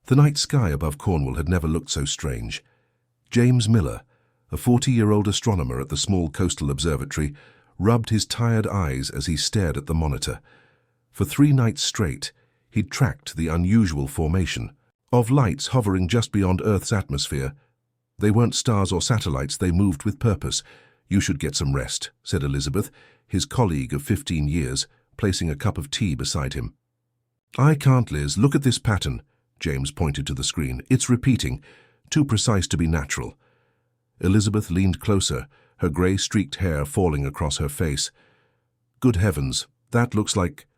The night sky above Cornwall had never looked so strange. James Miller, a 40-year-old astronomer at the small coastal observatory, rubbed his tired eyes as he stared at the monitor. For 3 nights straight, he'd tracked the unusual formation of lights hovering just beyond Earth's atmosphere. They weren't stars or satellites, they moved with purpose. "You should get some rest," said Elizabeth, his colleague of 15 years, placing a cup of tea beside him. "I can't, Liz. Look at this pattern." James pointed to the screen. "It's repeating. Too precise to be natural." Elizabeth leaned closer, her grey-streaked hair falling across her face. "Good heavens, that looks like—"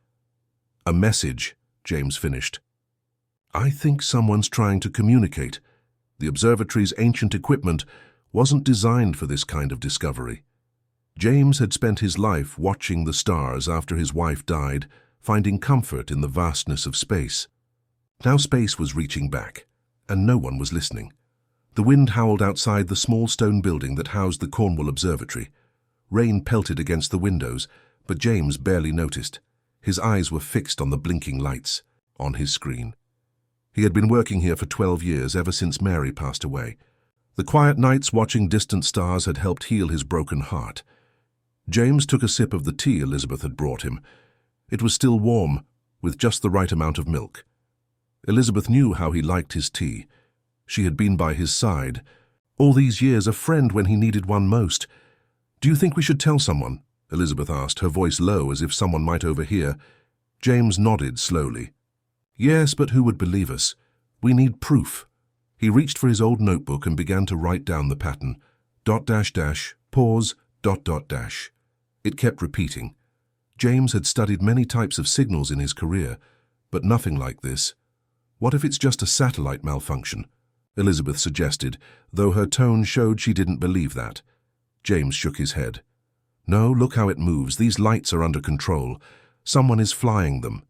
"A message," James finished. "I think someone's trying to communicate. The observatory's ancient equipment wasn't designed for this kind of discovery." James had spent his life watching the stars after his wife died, finding comfort in the vastness of space. Now space was reaching back, and no one was listening. The wind howled outside the small stone building that housed the Cornwall Observatory. Rain pelted against the windows, but James barely noticed. His eyes were fixed on the blinking lights on his screen. He had been working here for 12 years, ever since Mary passed away. The quiet nights watching distant stars had helped heal his broken heart. James took a sip of the tea Elizabeth had brought him. It was still warm, with just the right amount of milk. Elizabeth knew how he liked his tea. She had been by his side. All these years, a friend when he needed one most. "Do you think we should tell someone?" Elizabeth asked, her voice low as if someone might overhear. James nodded slowly. "Yes, but who would believe us? We need proof." He reached for his old notebook and began to write down the pattern. ... pause, ... It kept repeating. James had studied many types of signals in his career, but nothing like this. "What if it's just a satellite malfunction?" Elizabeth suggested, though her tone showed she didn't believe that. James shook his head. "No, look how it moves. These lights are under control. Someone is flying them."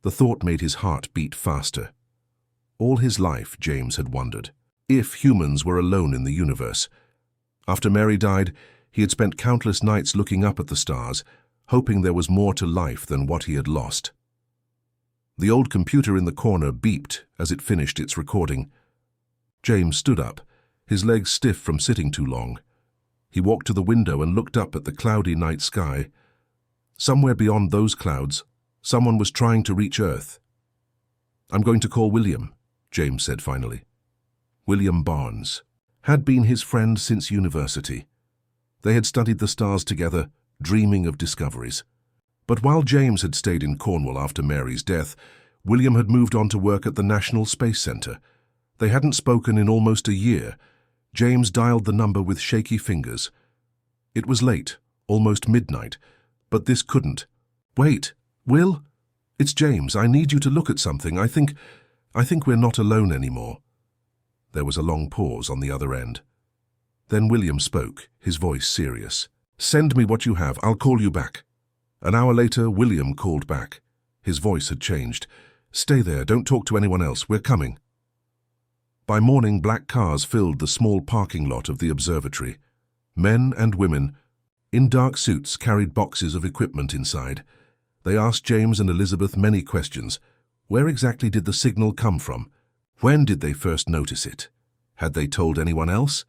The thought made his heart beat faster. All his life, James had wondered if humans were alone in the universe. After Mary died, he had spent countless nights looking up at the stars, hoping there was more to life than what he had lost. The old computer in the corner beeped as it finished its recording. James stood up, his legs stiff from sitting too long. He walked to the window and looked up at the cloudy night sky. Somewhere beyond those clouds, someone was trying to reach Earth. "I'm going to call William," James said finally. William Barnes had been his friend since university. They had studied the stars together, dreaming of discoveries. But while James had stayed in Cornwall after Mary's death, William had moved on to work at the National Space Center. They hadn't spoken in almost a year. James dialed the number with shaky fingers. It was late, almost midnight, but this couldn't. "Wait, Will? It's James. I need you to look at something. I think we're not alone anymore." There was a long pause on the other end. Then William spoke, his voice serious. "Send me what you have. I'll call you back." An hour later, William called back. His voice had changed. "Stay there. Don't talk to anyone else. We're coming." By morning, black cars filled the small parking lot of the observatory. Men and women, in dark suits, carried boxes of equipment inside. They asked James and Elizabeth many questions. Where exactly did the signal come from? When did they first notice it? Had they told anyone else?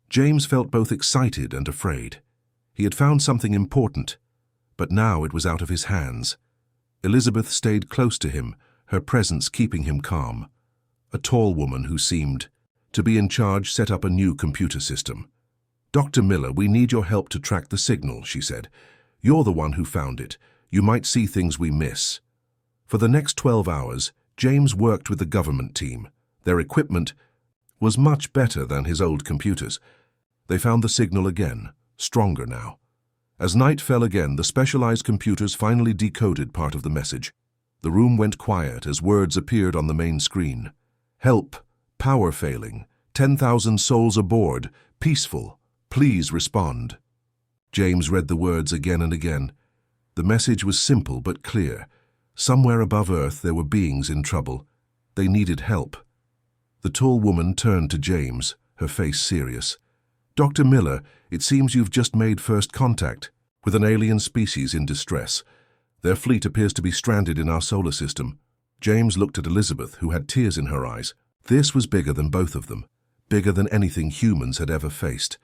James felt both excited and afraid. He had found something important, but now it was out of his hands. Elizabeth stayed close to him, her presence keeping him calm. A tall woman who seemed to be in charge set up a new computer system. "Dr. Miller, we need your help to track the signal," she said. "You're the one who found it. You might see things we miss." For the next 12 hours, James worked with the government team. Their equipment was much better than his old computers. They found the signal again, stronger now. As night fell again, the specialized computers finally decoded part of the message. The room went quiet as words appeared on the main screen. "Help, power failing, 10,000 souls aboard, peaceful, please respond." James read the words again and again. The message was simple but clear. Somewhere above Earth there were beings in trouble. They needed help. The tall woman turned to James, her face serious. "Dr. Miller, it seems you've just made first contact with an alien species in distress. Their fleet appears to be stranded in our solar system. James looked at Elizabeth, who had tears in her eyes. This was bigger than both of them, bigger than anything humans had ever faced.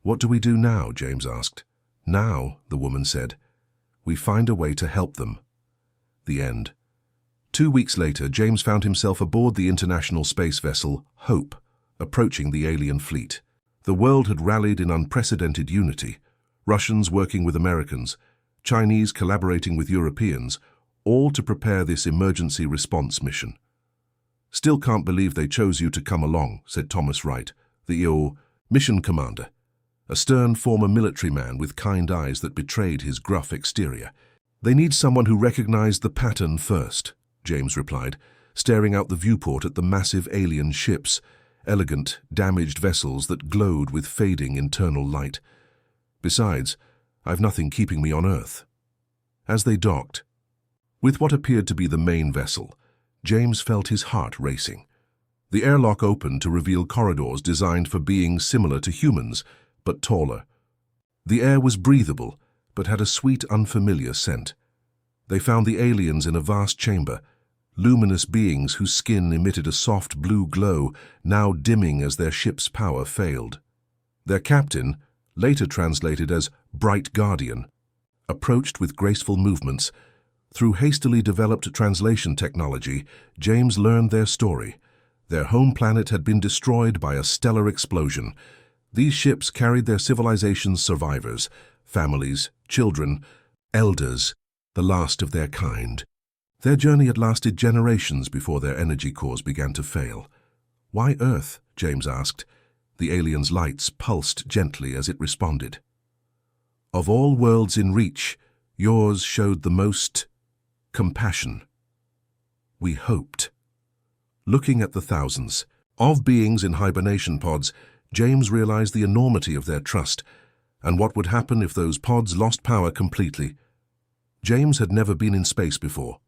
"What do we do now?" James asked. "Now," the woman said, "we find a way to help them." The end. 2 weeks later, James found himself aboard the international space vessel Hope, approaching the alien fleet. The world had rallied in unprecedented unity. Russians working with Americans, Chinese collaborating with Europeans, all to prepare this emergency response mission. "Still can't believe they chose you to come along," said Thomas Wright, the mission commander, a stern former military man with kind eyes that betrayed his gruff exterior. "They need someone who recognized the pattern first," James replied, staring out the viewport at the massive alien ships, elegant, damaged vessels that glowed with fading internal light. "Besides, I've nothing keeping me on Earth." As they docked, with what appeared to be the main vessel, James felt his heart racing. The airlock opened to reveal corridors designed for beings similar to humans, but taller. The air was breathable, but had a sweet, unfamiliar scent. They found the aliens in a vast chamber, luminous beings whose skin emitted a soft blue glow, now dimming as their ship's power failed. Their captain, later translated as Bright Guardian, approached with graceful movements. Through hastily developed translation technology, James learned their story. Their home planet had been destroyed by a stellar explosion. These ships carried their civilization's survivors, families, children, elders, the last of their kind. Their journey had lasted generations before their energy cores began to fail. "Why Earth?" James asked. The alien's lights pulsed gently as it responded. "Of all worlds in reach, yours showed the most compassion. We hoped." Looking at the thousands of beings in hibernation pods, James realized the enormity of their trust and what would happen if those pods lost power completely. James had never been in space before.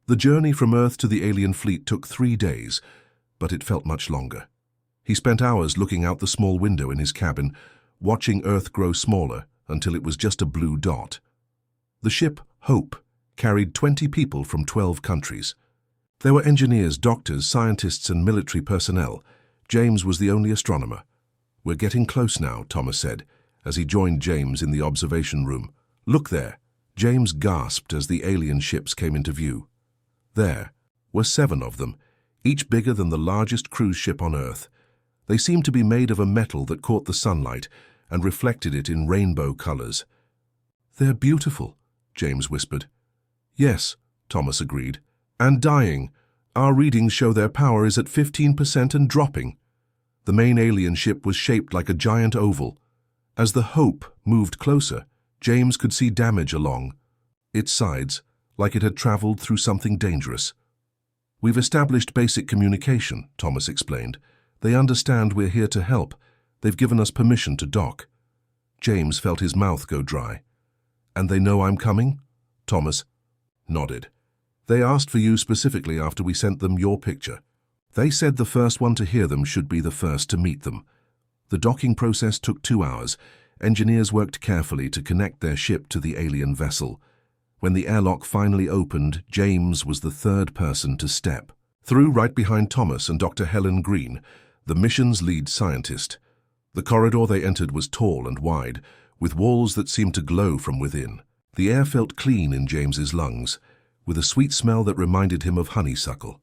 The journey from Earth to the alien fleet took 3 days, but it felt much longer. He spent hours looking out the small window in his cabin, watching Earth grow smaller until it was just a blue dot. The ship, Hope, carried 20 people from 12 countries. There were engineers, doctors, scientists, and military personnel. James was the only astronomer. "We're getting close now," Thomas said, as he joined James in the observation room. "Look there." James gasped as the alien ships came into view. There were 7 of them, each bigger than the largest cruise ship on Earth. They seemed to be made of a metal that caught the sunlight and reflected it in rainbow colors. "They're beautiful," James whispered. "Yes," Thomas agreed. "And dying. Our readings show their power is at 15% and dropping." The main alien ship was shaped like a giant oval. As the Hope moved closer, James could see damage along its sides, like it had traveled through something dangerous. "We've established basic communication," Thomas explained. "They understand we're here to help. They've given us permission to dock." James felt his mouth go dry. "And they know I'm coming?" Thomas nodded. "They asked for you specifically after we sent them your picture. They said the first one to hear them should be the first to meet them." The docking process took 2 hours. Engineers worked carefully to connect their ship to the alien vessel. When the airlock finally opened, James was the 3rd person to step through, right behind Thomas and Dr. Helen Green, the mission's lead scientist. The corridor they entered was tall and wide, with walls that seemed to glow from within. The air felt clean in James's lungs, with a sweet smell that reminded him of honeysuckle.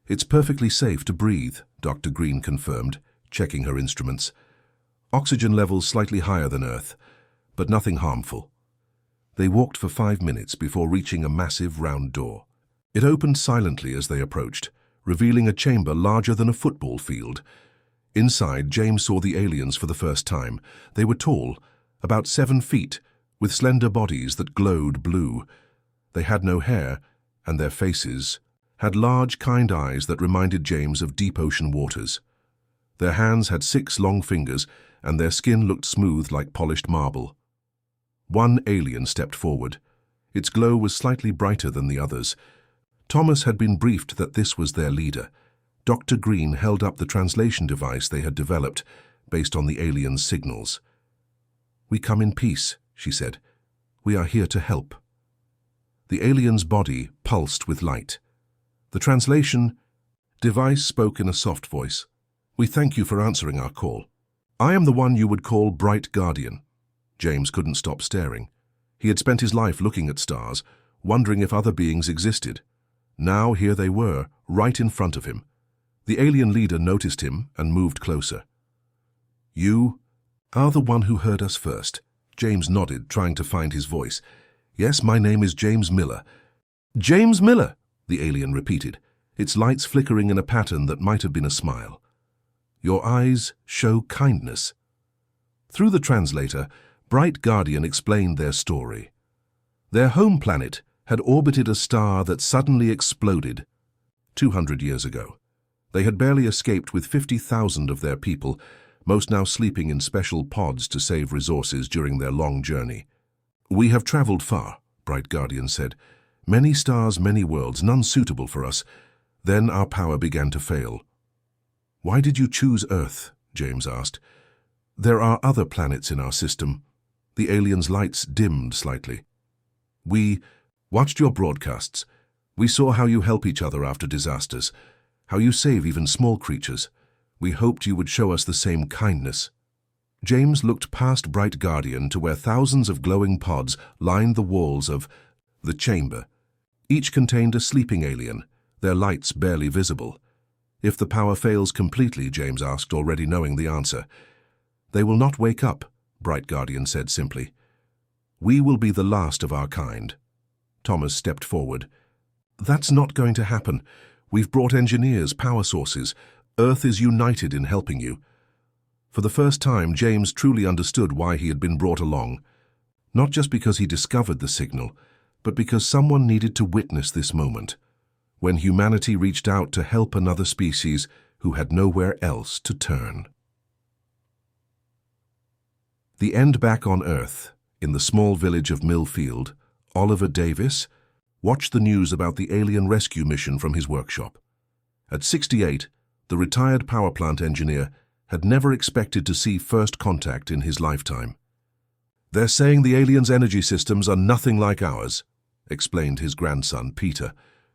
"It's perfectly safe to breathe," Dr. Green confirmed, checking her instruments. "Oxygen levels slightly higher than Earth, but nothing harmful." They walked for 5 minutes before reaching a massive round door. It opened silently as they approached, revealing a chamber larger than a football field. Inside, James saw the aliens for the first time. They were tall, about 7 feet, with slender bodies that glowed blue. They had no hair, and their faces had large, kind eyes that reminded James of deep ocean waters. Their hands had 6 long fingers, and their skin looked smooth like polished marble. One alien stepped forward. Its glow was slightly brighter than the others. Thomas had been briefed that this was their leader. Dr. Green held up the translation device they had developed based on the alien's signals. "We come in peace," she said. "We are here to help." The alien's body pulsed with light. The translation, device spoke in a soft voice. We thank you for answering our call. I am the one you would call Bright Guardian. James couldn't stop staring. He had spent his life looking at stars, wondering if other beings existed. Now here they were, right in front of him. The alien leader noticed him and moved closer. You are the one who heard us first. James nodded, trying to find his voice. Yes, my name is James Miller. James Miller, the alien repeated, its lights flickering in a pattern that might have been a smile. Your eyes show kindness. Through the translator, Bright Guardian explained their story. Their home planet had orbited a star that suddenly exploded 200 years ago. They had barely escaped with 50,000 of their people, most now sleeping in special pods to save resources during their long journey. We have traveled far, Bright Guardian said. Many stars, many worlds, none suitable for us. Then our power began to fail. Why did you choose Earth? James asked. There are other planets in our system. The alien's lights dimmed slightly. We watched your broadcasts. We saw how you help each other after disasters, how you save even small creatures. We hoped you would show us the same kindness. James looked past Bright Guardian to where thousands of glowing pods lined the walls of the chamber. Each contained a sleeping alien, their lights barely visible. If the power fails completely, James asked, already knowing the answer. They will not wake up, Bright Guardian said simply. We will be the last of our kind. Thomas stepped forward. That's not going to happen. We've brought engineers, power sources. Earth is united in helping you. For the first time, James truly understood why he had been brought along. Not just because he discovered the signal, but because someone needed to witness this moment, when humanity reached out to help another species who had nowhere else to turn. The end back on Earth, in the small village of Millfield, Oliver Davis watched the news about the alien rescue mission from his workshop. At 68, the retired power plant engineer had never expected to see first contact in his lifetime. They're saying the aliens' energy systems are nothing like ours, explained his grandson, Peter,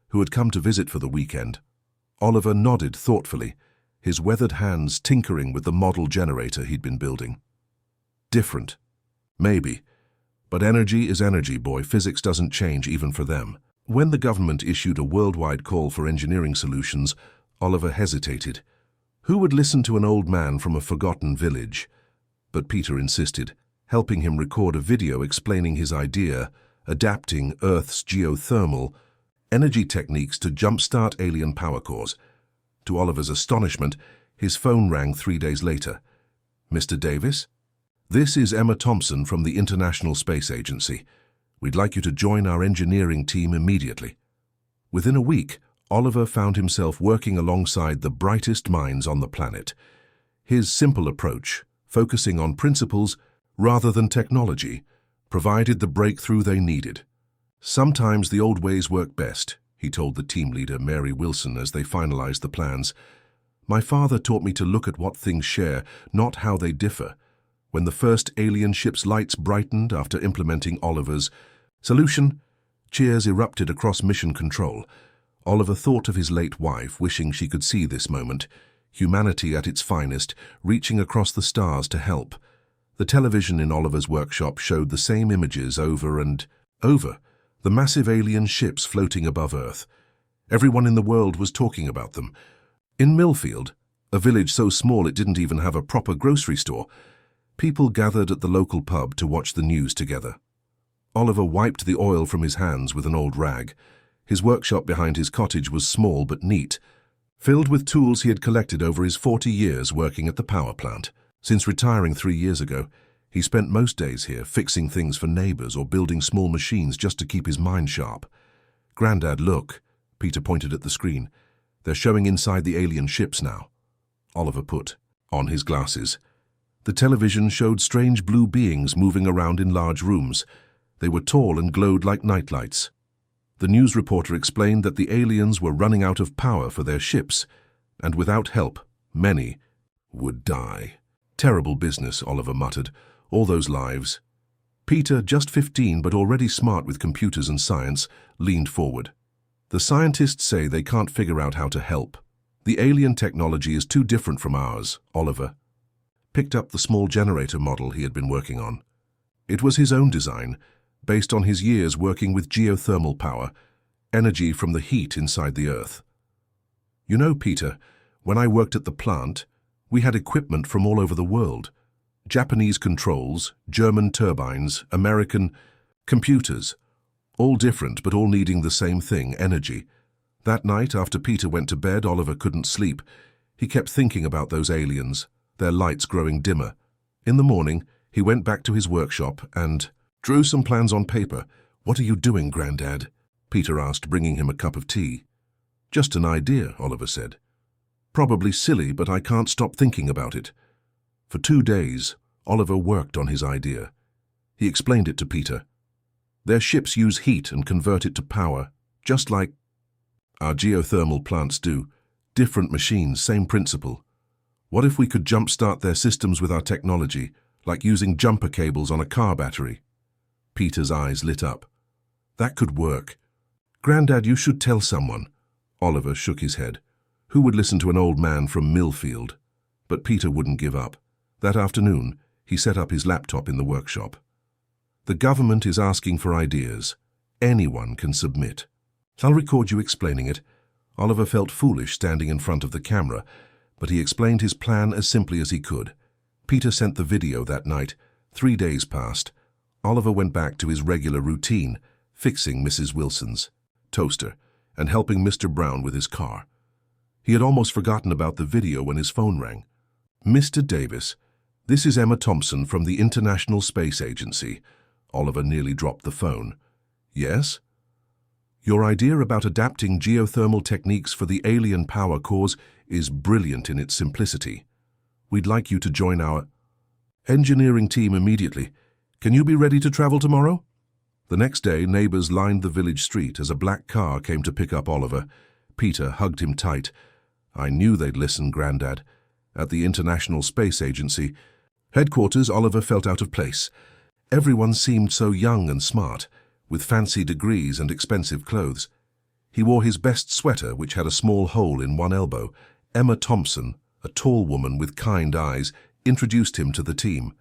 who had come to visit for the weekend. Oliver nodded thoughtfully, his weathered hands tinkering with the model generator he'd been building. Different. Maybe. But energy is energy, boy. Physics doesn't change even for them. When the government issued a worldwide call for engineering solutions, Oliver hesitated. Who would listen to an old man from a forgotten village? But Peter insisted, helping him record a video explaining his idea, adapting Earth's geothermal energy techniques to jumpstart alien power cores. To Oliver's astonishment, his phone rang 3 days later. Mr. Davis? This is Emma Thompson from the International Space Agency. We'd like you to join our engineering team immediately. Within a week, Oliver found himself working alongside the brightest minds on the planet. His simple approach, focusing on principles rather than technology, provided the breakthrough they needed. Sometimes the old ways work best, he told the team leader, Mary Wilson, as they finalized the plans. My father taught me to look at what things share, not how they differ. When the first alien ship's lights brightened after implementing Oliver's solution, cheers erupted across mission control. Oliver thought of his late wife, wishing she could see this moment, humanity at its finest, reaching across the stars to help. The television in Oliver's workshop showed the same images over and over, the massive alien ships floating above Earth. Everyone in the world was talking about them. In Millfield, a village so small it didn't even have a proper grocery store, people gathered at the local pub to watch the news together. Oliver wiped the oil from his hands with an old rag. His workshop behind his cottage was small but neat, filled with tools he had collected over his 40 years working at the power plant. Since retiring 3 years ago, he spent most days here fixing things for neighbors or building small machines just to keep his mind sharp. Grandad, look, Peter pointed at the screen. They're showing inside the alien ships now. Oliver put on his glasses. The television showed strange blue beings moving around in large rooms. They were tall and glowed like nightlights. The news reporter explained that the aliens were running out of power for their ships, and without help, many would die. Terrible business, Oliver muttered. All those lives. Peter, just 15 but already smart with computers and science, leaned forward. The scientists say they can't figure out how to help. The alien technology is too different from ours, Oliver picked up the small generator model he had been working on. It was his own design, based on his years working with geothermal power, energy from the heat inside the Earth. You know, Peter, when I worked at the plant, we had equipment from all over the world. Japanese controls, German turbines, American computers, all different but all needing the same thing, energy. That night, after Peter went to bed, Oliver couldn't sleep. He kept thinking about those aliens, their lights growing dimmer. In the morning, he went back to his workshop and drew some plans on paper. "What are you doing, Grandad?" Peter asked, bringing him a cup of tea. "Just an idea," Oliver said. "Probably silly, but I can't stop thinking about it." For 2 days, Oliver worked on his idea. He explained it to Peter. "Their ships use heat and convert it to power, just like our geothermal plants do. Different machines, same principle. What if we could jumpstart their systems with our technology, like using jumper cables on a car battery?" Peter's eyes lit up. "That could work. Grandad, you should tell someone." Oliver shook his head. Who would listen to an old man from Millfield? But Peter wouldn't give up. That afternoon, he set up his laptop in the workshop. "The government is asking for ideas. Anyone can submit. I'll record you explaining it." Oliver felt foolish standing in front of the camera, but he explained his plan as simply as he could. Peter sent the video that night. 3 days passed. Oliver went back to his regular routine, fixing Mrs. Wilson's toaster and helping Mr. Brown with his car. He had almost forgotten about the video when his phone rang. "Mr. Davis, this is Emma Thompson from the International Space Agency." Oliver nearly dropped the phone. "Yes?" "Your idea about adapting geothermal techniques for the alien power cores is brilliant in its simplicity. We'd like you to join our engineering team immediately. Can you be ready to travel tomorrow?" The next day, neighbors lined the village street as a black car came to pick up Oliver. Peter hugged him tight. "I knew they'd listen, Grandad." At the International Space Agency headquarters, Oliver felt out of place. Everyone seemed so young and smart, with fancy degrees and expensive clothes. He wore his best sweater, which had a small hole in one elbow. Emma Thompson, a tall woman with kind eyes, introduced him to the team.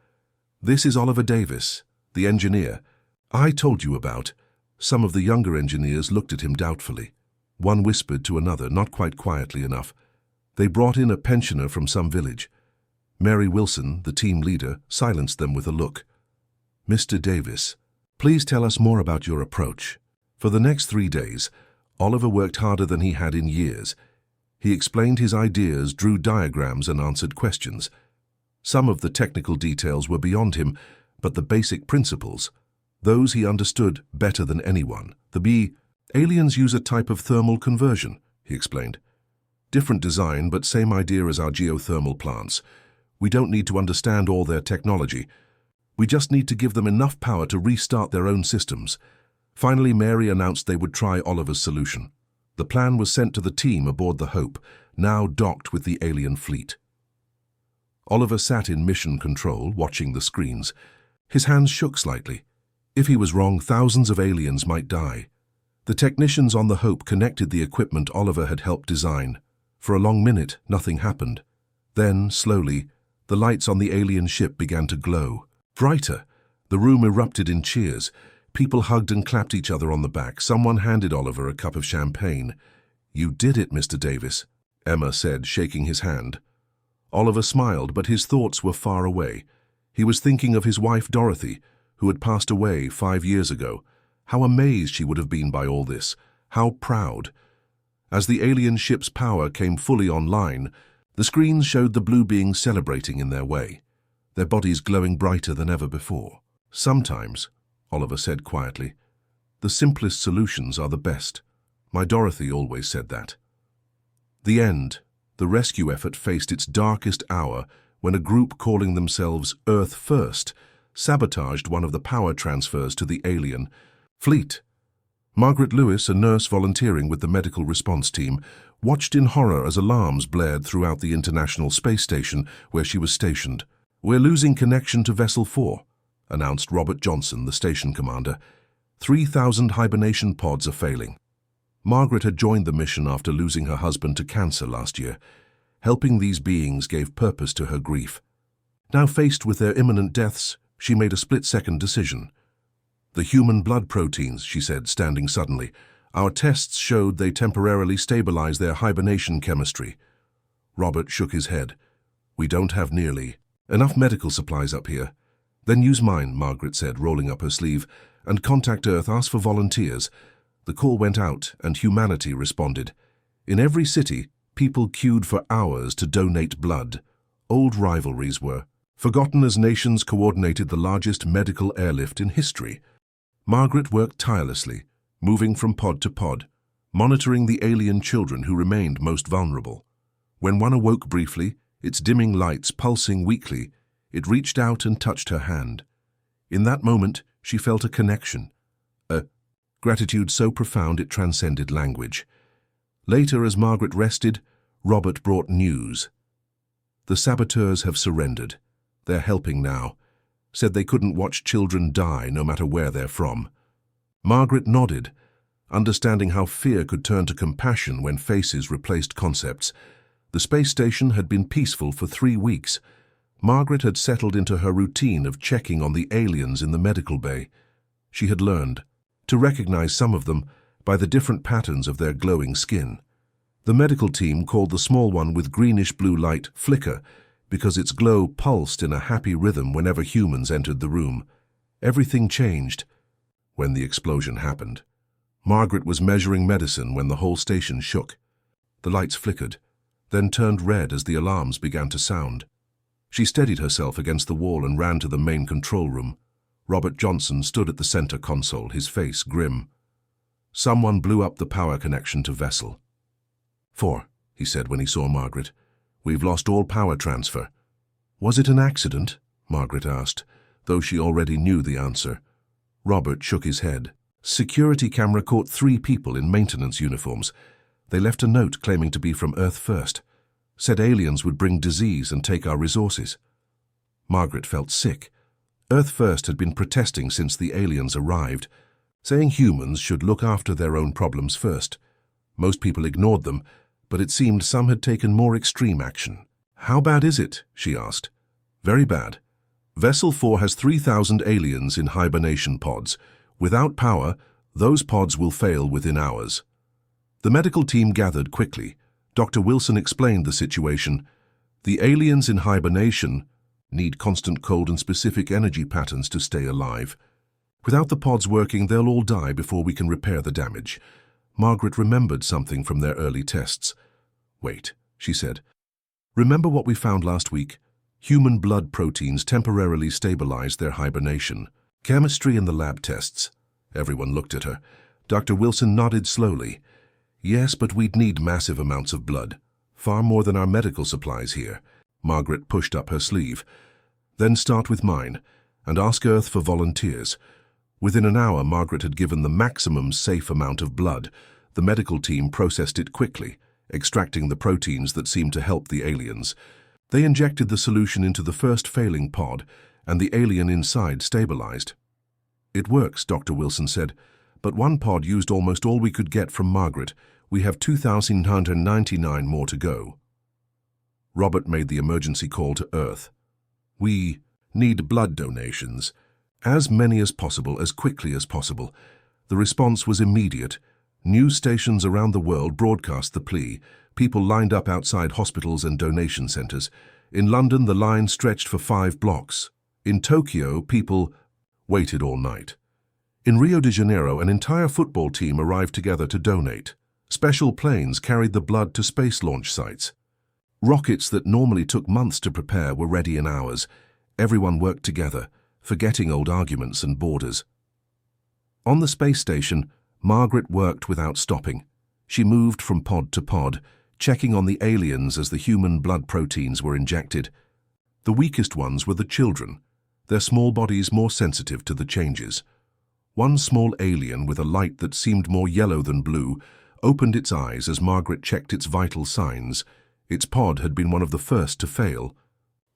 "This is Oliver Davis, the engineer I told you about." Some of the younger engineers looked at him doubtfully. One whispered to another, not quite quietly enough. They brought in a pensioner from some village. Mary Wilson, the team leader, silenced them with a look. "Mr. Davis, please tell us more about your approach." For the next 3 days, Oliver worked harder than he had in years. He explained his ideas, drew diagrams, and answered questions. Some of the technical details were beyond him, but the basic principles, those he understood better than anyone. Aliens use a type of thermal conversion, he explained. "Different design, but same idea as our geothermal plants. We don't need to understand all their technology. We just need to give them enough power to restart their own systems." Finally, Mary announced they would try Oliver's solution. The plan was sent to the team aboard the Hope, now docked with the alien fleet. Oliver sat in mission control, watching the screens. His hands shook slightly. If he was wrong, thousands of aliens might die. The technicians on the Hope connected the equipment Oliver had helped design. For a long minute, nothing happened. Then, slowly, the lights on the alien ship began to glow. Brighter. The room erupted in cheers. People hugged and clapped each other on the back. Someone handed Oliver a cup of champagne. "You did it, Mr. Davis," Emma said, shaking his hand. Oliver smiled, but his thoughts were far away. He was thinking of his wife Dorothy, who had passed away 5 years ago. How amazed she would have been by all this. How proud. As the alien ship's power came fully online, the screens showed the blue beings celebrating in their way, their bodies glowing brighter than ever before. "Sometimes," Oliver said quietly, "the simplest solutions are the best. My Dorothy always said that." The end. The rescue effort faced its darkest hour when a group calling themselves Earth First sabotaged one of the power transfers to the alien fleet. Margaret Lewis, a nurse volunteering with the medical response team, watched in horror as alarms blared throughout the International Space Station where she was stationed. "We're losing connection to Vessel 4, announced Robert Johnson, the station commander. 3,000 hibernation pods are failing." Margaret had joined the mission after losing her husband to cancer last year. Helping these beings gave purpose to her grief. Now faced with their imminent deaths, she made a split-second decision. "The human blood proteins," she said, standing suddenly. "Our tests showed they temporarily stabilize their hibernation chemistry." Robert shook his head. "We don't have nearly enough medical supplies up here." "Then use mine," Margaret said, rolling up her sleeve, "and contact Earth, ask for volunteers." The call went out, and humanity responded. In every city, people queued for hours to donate blood. Old rivalries were forgotten as nations coordinated the largest medical airlift in history. Margaret worked tirelessly, moving from pod to pod, monitoring the alien children who remained most vulnerable. When one awoke briefly, its dimming lights pulsing weakly, it reached out and touched her hand. In that moment, she felt a connection, a gratitude so profound it transcended language. Later, as Margaret rested, Robert brought news. "The saboteurs have surrendered. They're helping now. Said they couldn't watch children die no matter where they're from." Margaret nodded, understanding how fear could turn to compassion when faces replaced concepts. The space station had been peaceful for 3 weeks. Margaret had settled into her routine of checking on the aliens in the medical bay. She had learned to recognize some of them by the different patterns of their glowing skin. The medical team called the small one with greenish-blue light Flicker because its glow pulsed in a happy rhythm whenever humans entered the room. Everything changed when the explosion happened. Margaret was measuring medicine when the whole station shook. The lights flickered, then turned red as the alarms began to sound. She steadied herself against the wall and ran to the main control room. Robert Johnson stood at the center console, his face grim. Someone blew up the power connection to Vessel. 4, he said when he saw Margaret. "We've lost all power transfer." "Was it an accident?" Margaret asked, though she already knew the answer. Robert shook his head. "Security camera caught 3 people in maintenance uniforms. They left a note claiming to be from Earth First. Said aliens would bring disease and take our resources." Margaret felt sick. Earth First had been protesting since the aliens arrived, saying humans should look after their own problems first. Most people ignored them, but it seemed some had taken more extreme action. "How bad is it?" she asked. "Very bad. Vessel 4 has 3,000 aliens in hibernation pods. Without power, those pods will fail within hours." The medical team gathered quickly. Dr. Wilson explained the situation. "The aliens in hibernation need constant cold and specific energy patterns to stay alive. Without the pods working, they'll all die before we can repair the damage." Margaret remembered something from their early tests. "Wait," she said. "Remember what we found last week? Human blood proteins temporarily stabilized their hibernation. Chemistry in the lab tests." Everyone looked at her. Dr. Wilson nodded slowly. "Yes, but we'd need massive amounts of blood. Far more than our medical supplies here." Margaret pushed up her sleeve. "Then start with mine, and ask Earth for volunteers." Within an hour, Margaret had given the maximum safe amount of blood. The medical team processed it quickly, extracting the proteins that seemed to help the aliens. They injected the solution into the first failing pod, and the alien inside stabilized. "It works," Dr. Wilson said, "but one pod used almost all we could get from Margaret. We have 2,999 more to go." Robert made the emergency call to Earth. "We need blood donations. As many as possible, as quickly as possible." The response was immediate. News stations around the world broadcast the plea. People lined up outside hospitals and donation centers. In London, the line stretched for 5 blocks. In Tokyo, people waited all night. In Rio de Janeiro, an entire football team arrived together to donate. Special planes carried the blood to space launch sites. Rockets that normally took months to prepare were ready in hours. Everyone worked together, forgetting old arguments and borders. On the space station, Margaret worked without stopping. She moved from pod to pod, checking on the aliens as the human blood proteins were injected. The weakest ones were the children, their small bodies more sensitive to the changes. One small alien with a light that seemed more yellow than blue opened its eyes as Margaret checked its vital signs. Its pod had been one of the first to fail.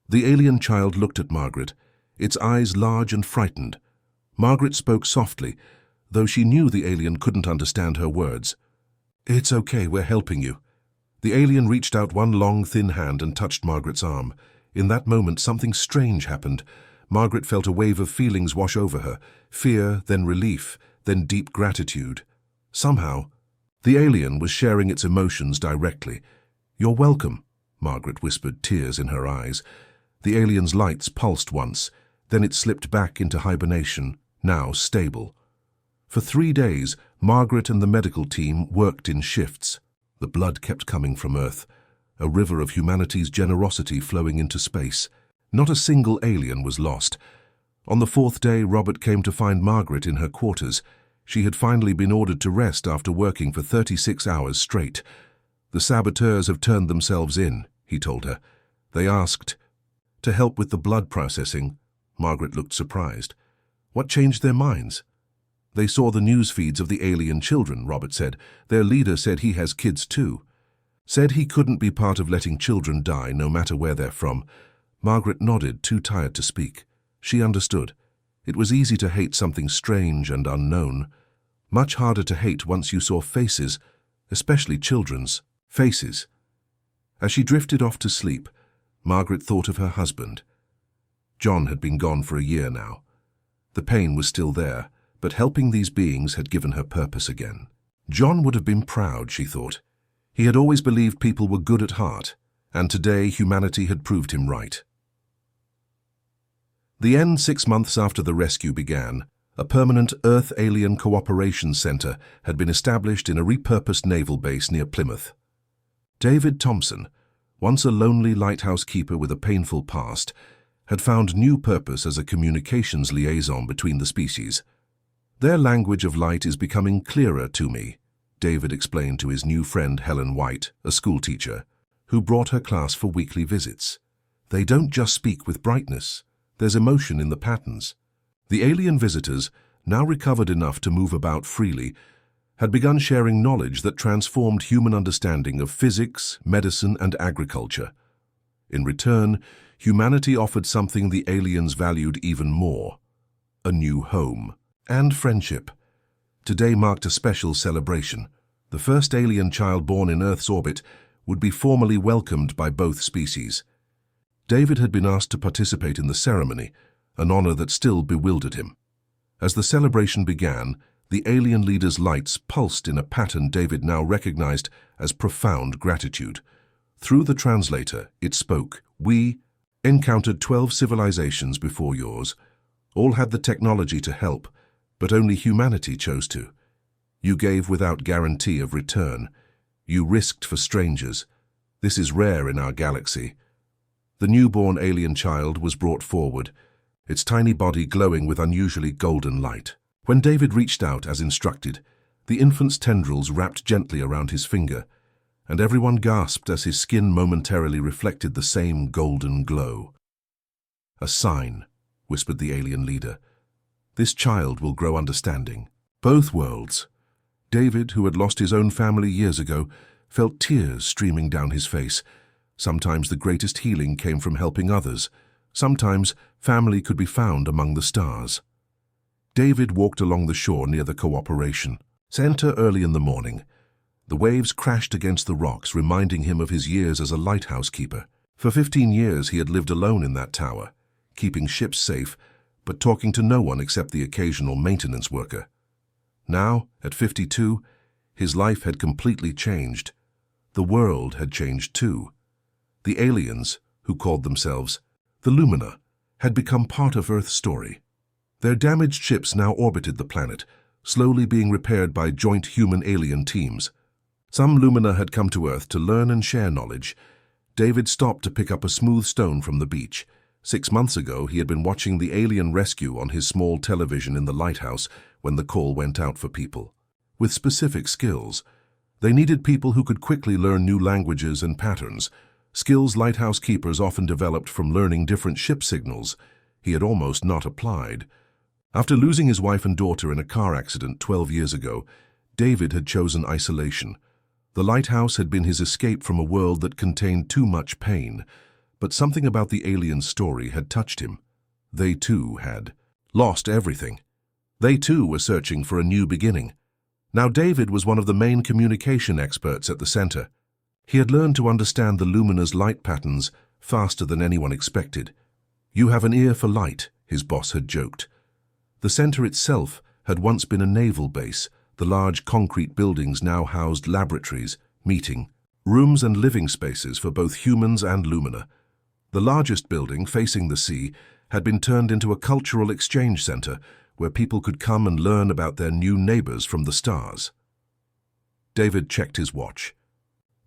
The alien child looked at Margaret, its eyes large and frightened. Margaret spoke softly, though she knew the alien couldn't understand her words. "It's okay, we're helping you." The alien reached out one long, thin hand and touched Margaret's arm. In that moment, something strange happened. Margaret felt a wave of feelings wash over her. Fear, then relief, then deep gratitude. Somehow, the alien was sharing its emotions directly. "You're welcome," Margaret whispered, tears in her eyes. The alien's lights pulsed once, then it slipped back into hibernation, now stable. For 3 days, Margaret and the medical team worked in shifts. The blood kept coming from Earth, a river of humanity's generosity flowing into space. Not a single alien was lost. On the 4th day, Robert came to find Margaret in her quarters. She had finally been ordered to rest after working for 36 hours straight. "The saboteurs have turned themselves in," he told her. "They asked to help with the blood processing." Margaret looked surprised. "What changed their minds?" "They saw the news feeds of the alien children," Robert said. "Their leader said he has kids too. Said he couldn't be part of letting children die, no matter where they're from." Margaret nodded, too tired to speak. She understood. It was easy to hate something strange and unknown. Much harder to hate once you saw faces, especially children's faces. As she drifted off to sleep, Margaret thought of her husband. John had been gone for a year now. The pain was still there, but helping these beings had given her purpose again. John would have been proud, she thought. He had always believed people were good at heart, and today humanity had proved him right. The end 6 months after the rescue began, a permanent Earth-Alien Cooperation Center had been established in a repurposed naval base near Plymouth. David Thompson, once a lonely lighthouse keeper with a painful past, had found new purpose as a communications liaison between the species. "Their language of light is becoming clearer to me," David explained to his new friend Helen White, a schoolteacher, who brought her class for weekly visits. "They don't just speak with brightness. There's emotion in the patterns." The alien visitors, now recovered enough to move about freely, had begun sharing knowledge that transformed human understanding of physics, medicine, and agriculture. In return, humanity offered something the aliens valued even more: a new home and friendship. Today marked a special celebration. The first alien child born in Earth's orbit would be formally welcomed by both species. David had been asked to participate in the ceremony, an honor that still bewildered him. As the celebration began, the alien leader's lights pulsed in a pattern David now recognized as profound gratitude. Through the translator, it spoke, "We encountered 12 civilizations before yours. All had the technology to help, but only humanity chose to. You gave without guarantee of return. You risked for strangers. This is rare in our galaxy." The newborn alien child was brought forward, its tiny body glowing with unusually golden light. When David reached out as instructed, the infant's tendrils wrapped gently around his finger, and everyone gasped as his skin momentarily reflected the same golden glow. "A sign," whispered the alien leader. "This child will grow understanding." Both worlds. David, who had lost his own family years ago, felt tears streaming down his face. Sometimes the greatest healing came from helping others. Sometimes family could be found among the stars. David walked along the shore near the Cooperation Center early in the morning. The waves crashed against the rocks, reminding him of his years as a lighthouse keeper. For 15 years he had lived alone in that tower, keeping ships safe, but talking to no one except the occasional maintenance worker. Now, at 52, his life had completely changed. The world had changed too. The aliens, who called themselves the Lumina, had become part of Earth's story. Their damaged ships now orbited the planet, slowly being repaired by joint human-alien teams. Some Lumina had come to Earth to learn and share knowledge. David stopped to pick up a smooth stone from the beach. 6 months ago, he had been watching the alien rescue on his small television in the lighthouse when the call went out for people with specific skills. They needed people who could quickly learn new languages and patterns, skills lighthouse keepers often developed from learning different ship signals. He had almost not applied. After losing his wife and daughter in a car accident 12 years ago, David had chosen isolation. The lighthouse had been his escape from a world that contained too much pain. But something about the alien story had touched him. They too had lost everything. They too were searching for a new beginning. Now David was one of the main communication experts at the center. He had learned to understand the Lumina's light patterns faster than anyone expected. "You have an ear for light," his boss had joked. The center itself had once been a naval base. The large concrete buildings now housed laboratories, meeting rooms and living spaces for both humans and Lumina. The largest building, facing the sea, had been turned into a cultural exchange center where people could come and learn about their new neighbors from the stars. David checked his watch.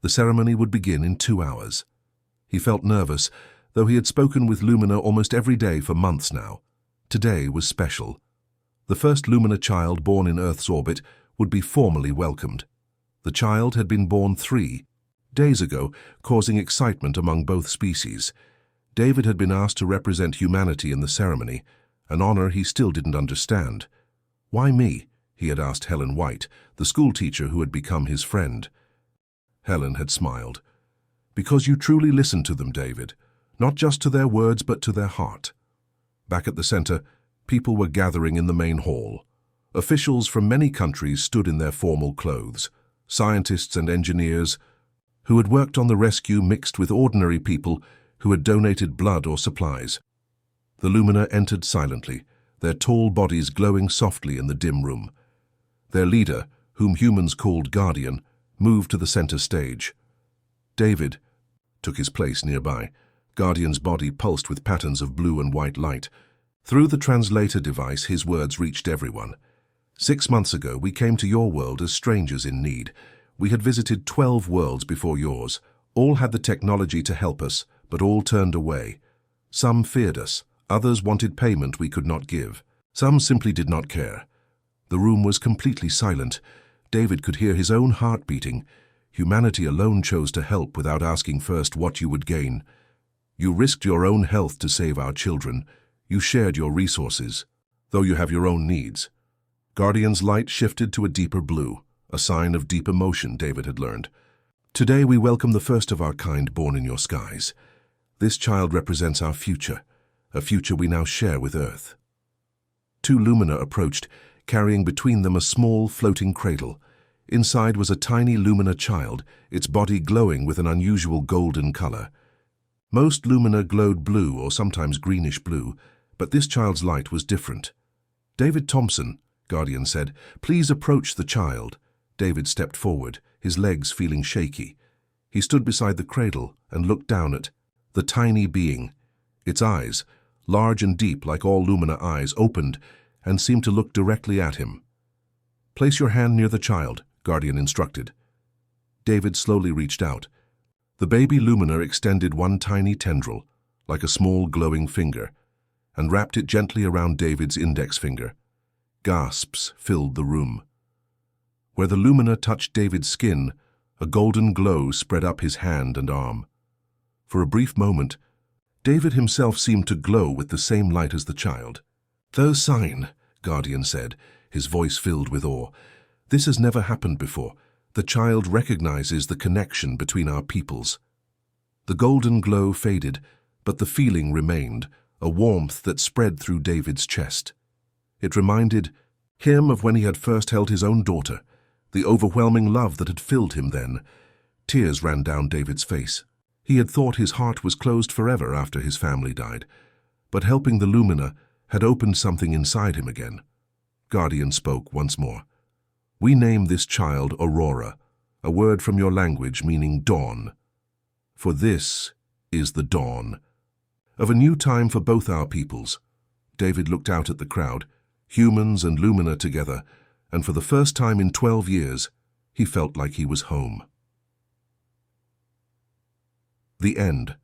The ceremony would begin in 2 hours. He felt nervous, though he had spoken with Lumina almost every day for months now. Today was special. The first Lumina child born in Earth's orbit would be formally welcomed. The child had been born 3 days ago, causing excitement among both species. David had been asked to represent humanity in the ceremony, an honor he still didn't understand. "Why me?" he had asked Helen White, the schoolteacher who had become his friend. Helen had smiled. "Because you truly listened to them, David, not just to their words but to their heart." Back at the center, people were gathering in the main hall. Officials from many countries stood in their formal clothes. Scientists and engineers who had worked on the rescue mixed with ordinary people who had donated blood or supplies. The Lumina entered silently, their tall bodies glowing softly in the dim room. Their leader, whom humans called Guardian, moved to the center stage. David took his place nearby. Guardian's body pulsed with patterns of blue and white light. Through the translator device, his words reached everyone. "6 months ago, we came to your world as strangers in need. We had visited 12 worlds before yours. All had the technology to help us, but all turned away. Some feared us. Others wanted payment we could not give. Some simply did not care." The room was completely silent. David could hear his own heart beating. Humanity alone chose to help without asking first what you would gain. "You risked your own health to save our children. You shared your resources, though you have your own needs." Guardian's light shifted to a deeper blue, a sign of deep emotion, David had learned. "Today we welcome the first of our kind born in your skies. This child represents our future, a future we now share with Earth." 2 Lumina approached, carrying between them a small, floating cradle. Inside was a tiny Lumina child, its body glowing with an unusual golden color. Most Lumina glowed blue or sometimes greenish blue, but this child's light was different. "David Thompson," Guardian said, "please approach the child." David stepped forward, his legs feeling shaky. He stood beside the cradle and looked down at the tiny being. Its eyes, large and deep like all Lumina eyes, opened and seemed to look directly at him. "Place your hand near the child," Guardian instructed. David slowly reached out. The baby Lumina extended one tiny tendril, like a small glowing finger, and wrapped it gently around David's index finger. Gasps filled the room. Where the Lumina touched David's skin, a golden glow spread up his hand and arm. For a brief moment, David himself seemed to glow with the same light as the child. "The sign," Guardian said, his voice filled with awe. "This has never happened before. The child recognizes the connection between our peoples." The golden glow faded, but the feeling remained, a warmth that spread through David's chest. It reminded him of when he had first held his own daughter, the overwhelming love that had filled him then. Tears ran down David's face. He had thought his heart was closed forever after his family died, but helping the Lumina had opened something inside him again. Guardian spoke once more. "We name this child Aurora, a word from your language meaning dawn. For this is the dawn of a new time for both our peoples." David looked out at the crowd, humans and Lumina together, and for the first time in 12 years, he felt like he was home. The end.